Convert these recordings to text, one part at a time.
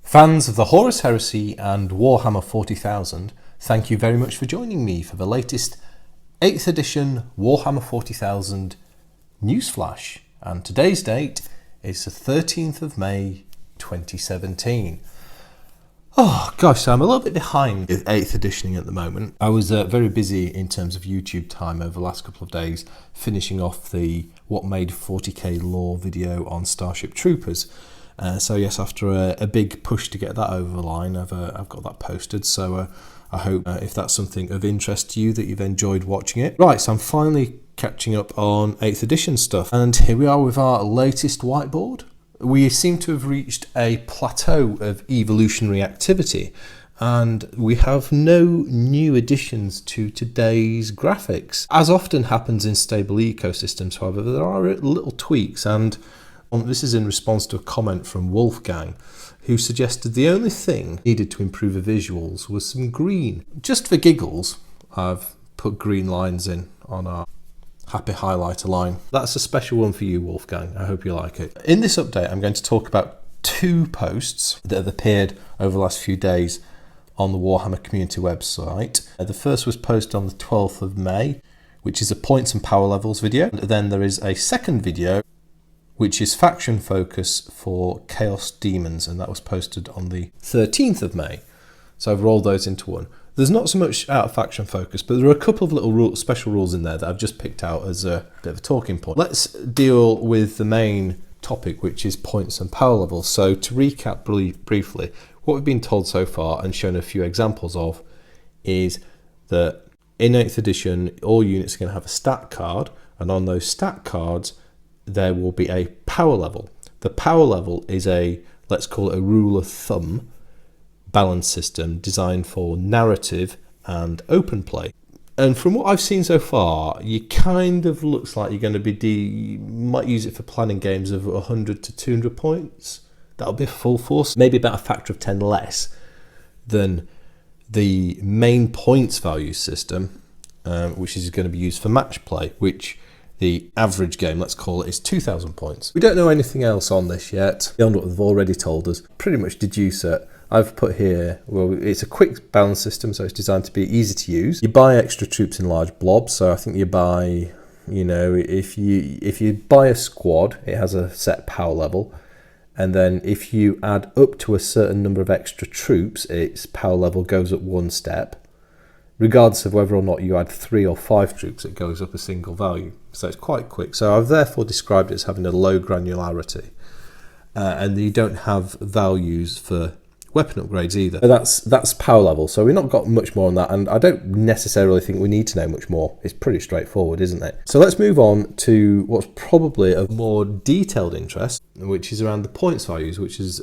Fans of the Horus Heresy and Warhammer 40,000, thank you very much for joining me for the latest 8th edition Warhammer 40,000 Newsflash. And today's date is the 13th of May 2017. Oh gosh, so I'm a little bit behind with 8th editioning at the moment. I was very busy in terms of YouTube time over the last couple of days, finishing off the What Made 40k lore video on Starship Troopers. So yes, after a big push to get that over the line, I've got that posted. So I hope if that's something of interest to you that you've enjoyed watching it. Right, so I'm finally catching up on 8th edition stuff. And here we are with our latest whiteboard. We seem to have reached a plateau of evolutionary activity, and we have no new additions to today's graphics. As often happens in stable ecosystems, however, there are little tweaks, and this is in response to a comment from Wolfgang, who suggested the only thing needed to improve the visuals was some green. Just for giggles, I've put green lines in on our happy highlighter line. That's a special one for you, Wolfgang. I hope you like it. In this update, I'm going to talk about two posts that have appeared over the last few days on the Warhammer Community website. The first was posted on the 12th of May, which is a points and power levels video. And then there is a second video, which is faction focus for Chaos Demons, and that was posted on the 13th of May. So I've rolled those into one. There's not so much out of faction focus, but there are a couple of little special rules in there that I've just picked out as a bit of a talking point. Let's deal with the main topic, which is points and power levels. So to recap briefly, what we've been told so far and shown a few examples of is that in 8th edition, all units are going to have a stat card, and on those stat cards, there will be a power level. The power level is let's call it a rule of thumb balance system designed for narrative and open play. And from what I've seen so far, you kind of looks like you're going to be might use it for planning games of 100 to 200 points. That'll be full force, maybe about a factor of 10 less than the main points value system, which is going to be used for match play, which the average game, let's call it, is 2,000 points. We don't know anything else on this yet, beyond what they've already told us. Pretty much deduce it. I've put here, well, it's a quick balance system, so it's designed to be easy to use. You buy extra troops in large blobs, so I think you buy, if you buy a squad, it has a set power level, and then if you add up to a certain number of extra troops, its power level goes up one step. Regardless of whether or not you add 3 or 5 troops, it goes up a single value. So it's quite quick. So I've therefore described it as having a low granularity. And you don't have values for weapon upgrades either. So that's power level. So we've not got much more on that. And I don't necessarily think we need to know much more. It's pretty straightforward, isn't it? So let's move on to what's probably of more detailed interest, which is around the points values, which is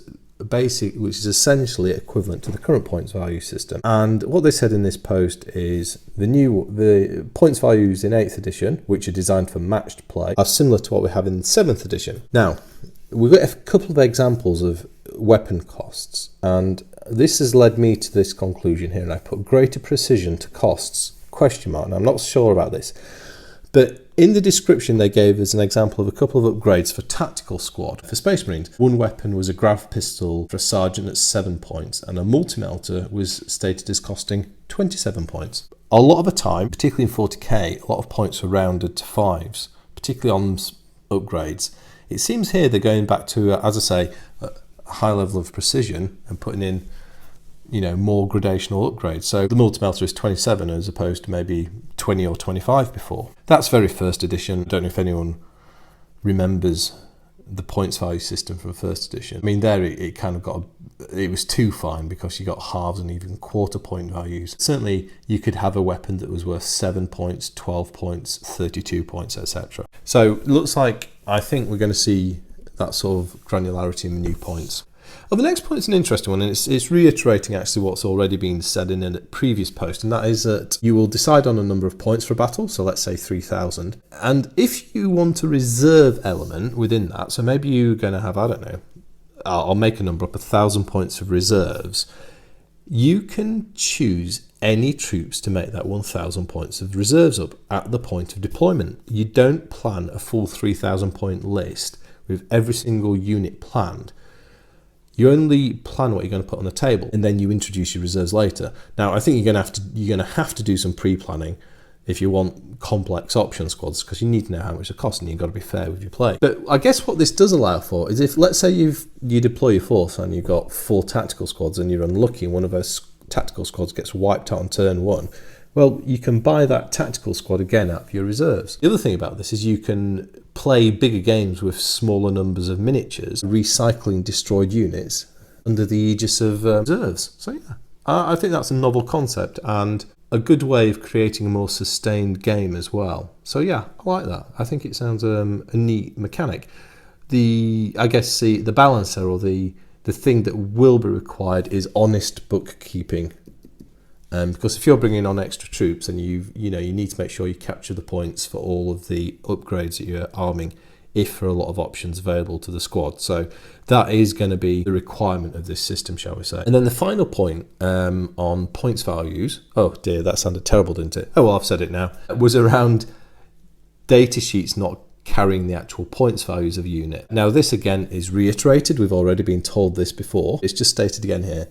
essentially equivalent to the current points value system. And what they said in this post is the points values in 8th edition, which are designed for matched play, are similar to what we have in 7th edition. Now, we've got a couple of examples of weapon costs, and this has led me to this conclusion here, and I put greater precision to costs, ? And I'm not sure about this. But in the description, they gave us an example of a couple of upgrades for tactical squad. For Space Marines, one weapon was a grav pistol for a sergeant at 7 points, and a multi-melter was stated as costing 27 points. A lot of the time, particularly in 40k, a lot of points were rounded to 5s, particularly on upgrades. It seems here they're going back to, as I say, a high level of precision and putting in more gradational upgrades. So the multi-melter is 27 as opposed to maybe 20 or 25 before. That's very first edition. I don't know if anyone remembers the points value system from first edition. I mean, there it kind of it was too fine because you got halves and even quarter point values. Certainly you could have a weapon that was worth 7 points, 12 points, 32 points, etc. So it looks like I think we're going to see that sort of granularity in the new points. Well, the next point is an interesting one, and it's reiterating actually what's already been said in a previous post, and that is that you will decide on a number of points for a battle, so let's say 3,000, and if you want a reserve element within that, so maybe you're going to have, I don't know, I'll make a number up, 1,000 points of reserves, you can choose any troops to make that 1,000 points of reserves up at the point of deployment. You don't plan a full 3,000 point list with every single unit planned. You only plan what you're going to put on the table, and then you introduce your reserves later. Now, I think you're going to have to do some pre-planning if you want complex option squads, because you need to know how much it costs, and you've got to be fair with your play. But I guess what this does allow for is, if let's say you deploy your force and you've got 4 tactical squads and you're unlucky and one of those tactical squads gets wiped out on turn 1, well, you can buy that tactical squad again out of your reserves. The other thing about this is you can play bigger games with smaller numbers of miniatures, recycling destroyed units under the aegis of reserves. So yeah, I think that's a novel concept and a good way of creating a more sustained game as well. So yeah, I like that. I think it sounds a neat mechanic. I guess the balancer, or the thing that will be required, is honest bookkeeping. Because if you're bringing on extra troops, and you need to make sure you capture the points for all of the upgrades that you're arming, if there are a lot of options available to the squad. So that is going to be the requirement of this system, shall we say. And then the final point on points values, oh dear, that sounded terrible, didn't it? Oh well, I've said it now, was around data sheets not carrying the actual points values of a unit. Now this again is reiterated, we've already been told this before, it's just stated again here,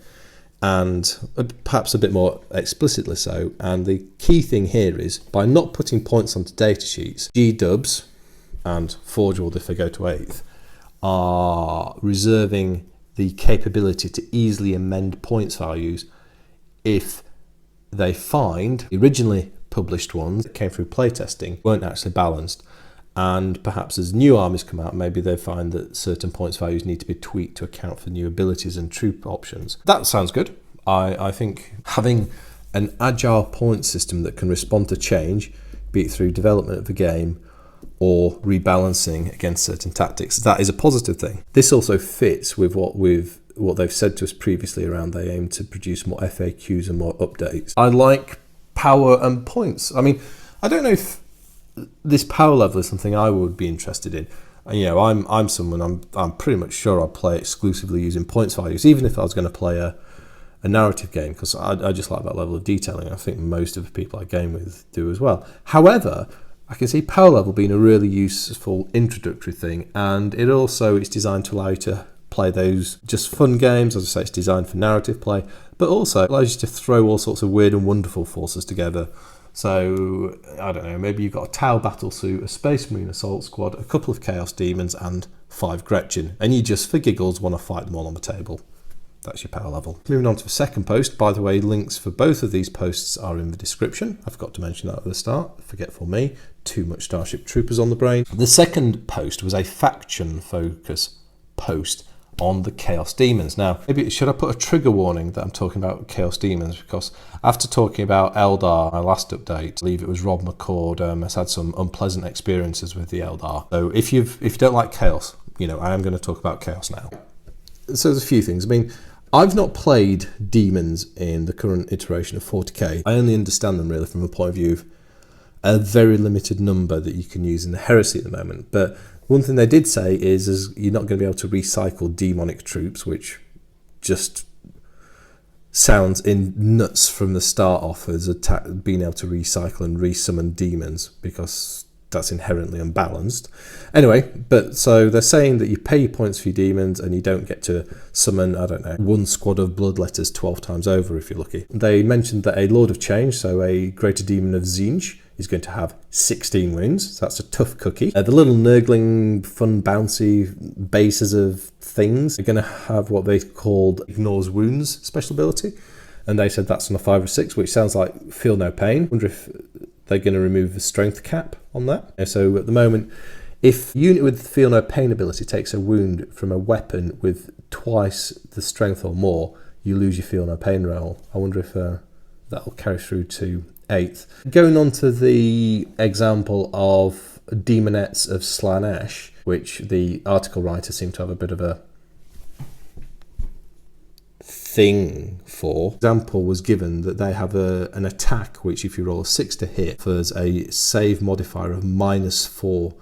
and perhaps a bit more explicitly so. And the key thing here is, by not putting points onto data sheets, G-dubs and Forge World, if they go to 8th, are reserving the capability to easily amend points values if they find the originally published ones that came through playtesting weren't actually balanced. And perhaps as new armies come out, maybe they find that certain points values need to be tweaked to account for new abilities and troop options. That sounds good. I think having an agile point system that can respond to change, be it through development of the game or rebalancing against certain tactics, that is a positive thing. This also fits with what they've said to us previously around they aim to produce more FAQs and more updates. I like power and points. I mean, I don't know if this power level is something I would be interested in. I'm someone, I'm pretty much sure I'd play exclusively using points values, even if I was going to play a narrative game, because I just like that level of detailing. I think most of the people I game with do as well. However, I can see power level being a really useful introductory thing, and it's designed to allow you to play those just fun games. As I say, it's designed for narrative play, but also allows you to throw all sorts of weird and wonderful forces together. So, I don't know, maybe you've got a Tau battle suit, a Space Marine assault squad, a couple of Chaos Demons, and 5 Gretchen, and you just, for giggles, want to fight them all on the table. That's your power level. Moving on to the second post. By the way, links for both of these posts are in the description. I forgot to mention that at the start. Forgetful me. Too much Starship Troopers on the brain. The second post was a faction focus post on the Chaos Demons. Now, maybe should I put a trigger warning that I'm talking about Chaos Demons, because after talking about Eldar, my last update, I believe it was Rob McCord, has had some unpleasant experiences with the Eldar. So if you don't like Chaos, I am going to talk about Chaos now. So there's a few things. I mean, I've not played Demons in the current iteration of 40k. I only understand them really from the point of view of a very limited number that you can use in the Heresy at the moment. But one thing they did say is you're not going to be able to recycle demonic troops, which just sounds nuts from the start off as being able to recycle and resummon demons, because that's inherently unbalanced. Anyway, but so they're saying that you pay your points for your demons and you don't get to summon, I don't know, 1 squad of bloodletters 12 times over if you're lucky. They mentioned that a Lord of Change, so a Greater Demon of Tzeentch, is going to have 16 wounds. So that's a tough cookie. The little nurgling, fun, bouncy bases of things are going to have what they called Ignores Wounds special ability. And they said that's on a 5 or 6, which sounds like Feel No Pain. Wonder if they're going to remove the strength cap on that. So at the moment, if a unit with Feel No Pain ability takes a wound from a weapon with twice the strength or more, you lose your Feel No Pain roll. I wonder if that'll carry through to 8th. Going on to the example of Demonettes of Slaanesh, which the article writer seemed to have a bit of a thing for. Example was given that they have an attack which, if you roll a 6 to hit, there's a save modifier of -4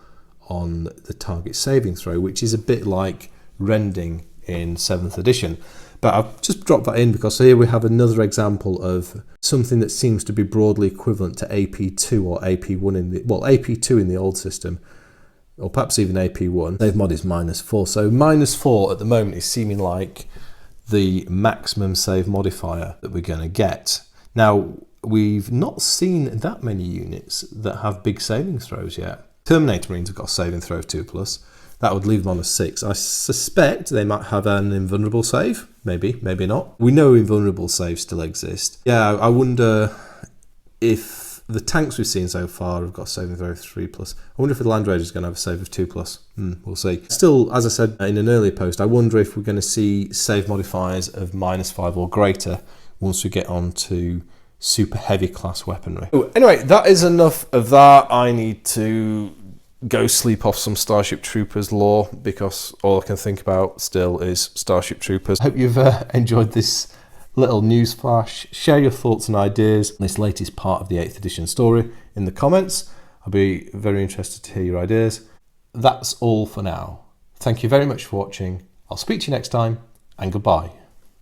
on the target saving throw, which is a bit like Rending in 7th edition. But I've just dropped that in because here we have another example of something that seems to be broadly equivalent to AP2 or AP1 AP2 in the old system, or perhaps even AP1. Save mod is -4. So -4 at the moment is seeming like the maximum save modifier that we're going to get. Now, we've not seen that many units that have big saving throws yet. Terminator Marines have got a saving throw of 2+. That would leave them on a 6. I suspect they might have an invulnerable save. Maybe, maybe not. We know invulnerable saves still exist. Yeah, I wonder if the tanks we've seen so far have got a saving throw of 3+. I wonder if the Land Raider is going to have a save of 2+. We'll see. Still, as I said in an earlier post, I wonder if we're going to see save modifiers of -5 or greater once we get on to super heavy class weaponry. Anyway, that is enough of that. I need to go sleep off some Starship Troopers lore because all I can think about still is Starship Troopers. I hope you've enjoyed this little news flash. Share your thoughts and ideas on this latest part of the 8th edition story in the comments. I'll be very interested to hear your ideas. That's all for now. Thank you very much for watching. I'll speak to you next time, and goodbye.